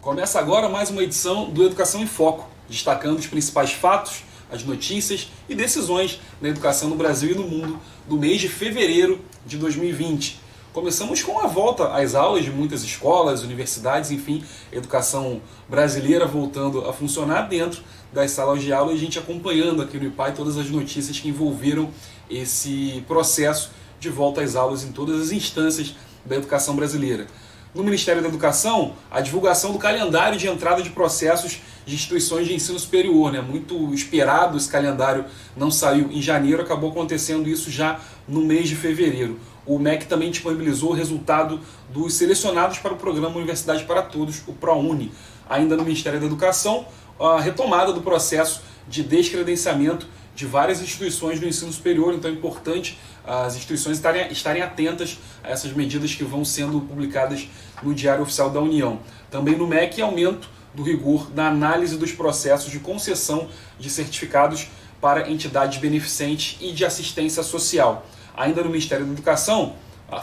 Começa agora mais uma edição do Educação em Foco, destacando os principais fatos, as notícias e decisões da educação no Brasil e no mundo do mês de fevereiro de 2020. Começamos com a volta às aulas de muitas escolas, universidades, enfim, a educação brasileira voltando a funcionar dentro das salas de aula e a gente acompanhando aqui no IPAI todas as notícias que envolveram esse processo de volta às aulas em todas as instâncias da educação brasileira. No Ministério da Educação, a divulgação do calendário de entrada de processos de instituições de ensino superior, muito esperado, esse calendário não saiu em janeiro, acabou acontecendo isso já no mês de fevereiro. O MEC também disponibilizou o resultado dos selecionados para o programa Universidade para Todos, o ProUni. Ainda no Ministério da Educação, a retomada do processo de descredenciamento de várias instituições do ensino superior, então é importante as instituições estarem atentas a essas medidas que vão sendo publicadas no Diário Oficial da União. Também no MEC, aumento do rigor na análise dos processos de concessão de certificados para entidades beneficentes e de assistência social. Ainda no Ministério da Educação,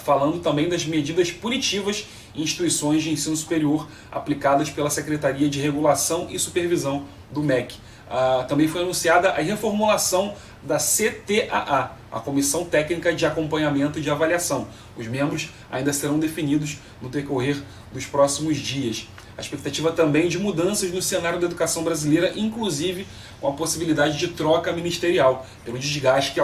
falando também das medidas punitivas em instituições de ensino superior aplicadas pela Secretaria de Regulação e Supervisão do MEC. Também foi anunciada a reformulação da CTAA, a Comissão Técnica de Acompanhamento e de Avaliação. Os membros ainda serão definidos no decorrer dos próximos dias. A expectativa também de mudanças no cenário da educação brasileira, inclusive com a possibilidade de troca ministerial, pelo desgaste que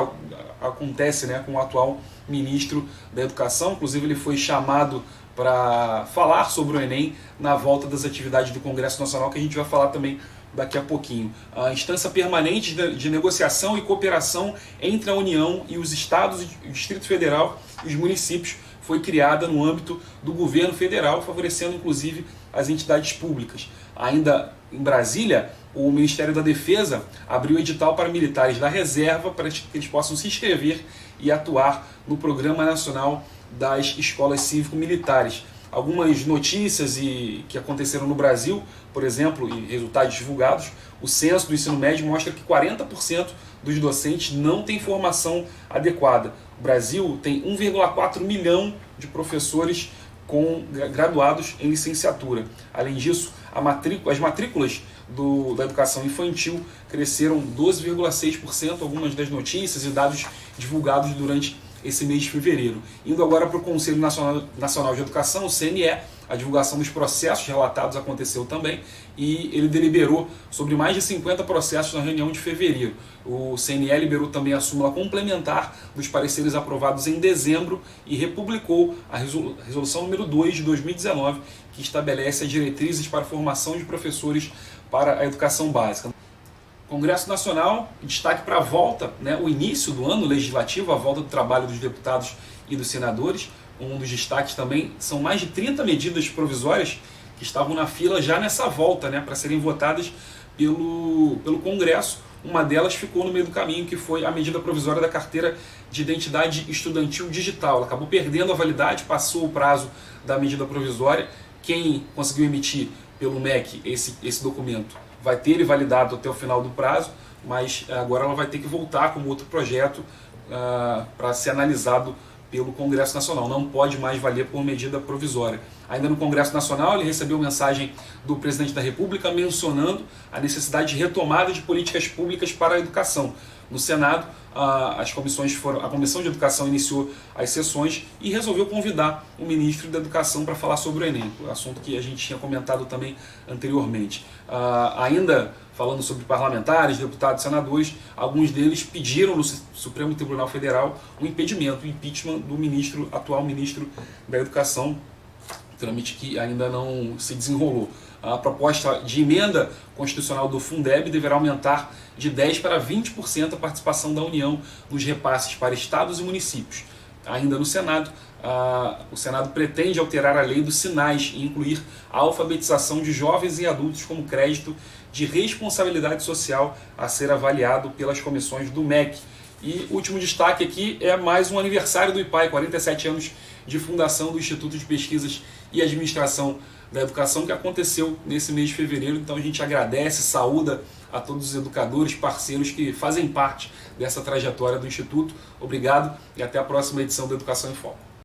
acontece com o atual ministro da Educação. Inclusive ele foi chamado para falar sobre o Enem na volta das atividades do Congresso Nacional, que a gente vai falar também daqui a pouquinho. A instância permanente de negociação e cooperação entre a União e os estados, o Distrito Federal e os municípios foi criada no âmbito do governo federal, favorecendo inclusive as entidades públicas. Ainda em Brasília, o Ministério da Defesa abriu edital para militares da reserva para que eles possam se inscrever e atuar no Programa Nacional das Escolas Cívico-Militares. Algumas notícias que aconteceram no Brasil, por exemplo, e resultados divulgados, o censo do ensino médio mostra que 40% dos docentes não têm formação adequada. O Brasil tem 1,4 milhão de professores graduados em licenciatura. Além disso, as matrículas da educação infantil cresceram 12,6%, algumas das notícias e dados divulgados durante esse mês de fevereiro. Indo agora para o Conselho Nacional de Educação, o CNE, a divulgação dos processos relatados aconteceu também e ele deliberou sobre mais de 50 processos na reunião de fevereiro. O CNE liberou também a súmula complementar dos pareceres aprovados em dezembro e republicou a resolução número 2 de 2019, que estabelece as diretrizes para a formação de professores para a educação básica. Congresso Nacional, destaque para a volta, o início do ano legislativo, a volta do trabalho dos deputados e dos senadores. Um dos destaques também são mais de 30 medidas provisórias que estavam na fila já nessa volta, para serem votadas pelo Congresso. Uma delas ficou no meio do caminho, que foi a medida provisória da carteira de identidade estudantil digital. Ela acabou perdendo a validade, passou o prazo da medida provisória. Quem conseguiu emitir pelo MEC esse documento vai ter ele validado até o final do prazo, mas agora ela vai ter que voltar com outro projeto para ser analisado pelo Congresso Nacional. Não pode mais valer por medida provisória. Ainda no Congresso Nacional, ele recebeu mensagem do presidente da República mencionando a necessidade de retomada de políticas públicas para a educação. No Senado, a Comissão de Educação iniciou as sessões e resolveu convidar o ministro da Educação para falar sobre o Enem, assunto que a gente tinha comentado também anteriormente. Ainda falando sobre parlamentares, deputados, senadores, alguns deles pediram no Supremo Tribunal Federal o impedimento, o impeachment do atual ministro da Educação, trâmite que ainda não se desenrolou. A proposta de emenda constitucional do Fundeb deverá aumentar de 10% para 20% a participação da União nos repasses para estados e municípios. Ainda no Senado, o Senado pretende alterar a lei dos sinais e incluir a alfabetização de jovens e adultos como crédito de responsabilidade social a ser avaliado pelas comissões do MEC. E o último destaque aqui é mais um aniversário do IPAI, 47 anos de fundação do Instituto de Pesquisas e Administração da Educação, que aconteceu nesse mês de fevereiro. Então a gente agradece, saúda a todos os educadores, parceiros que fazem parte dessa trajetória do Instituto. Obrigado e até a próxima edição do Educação em Foco.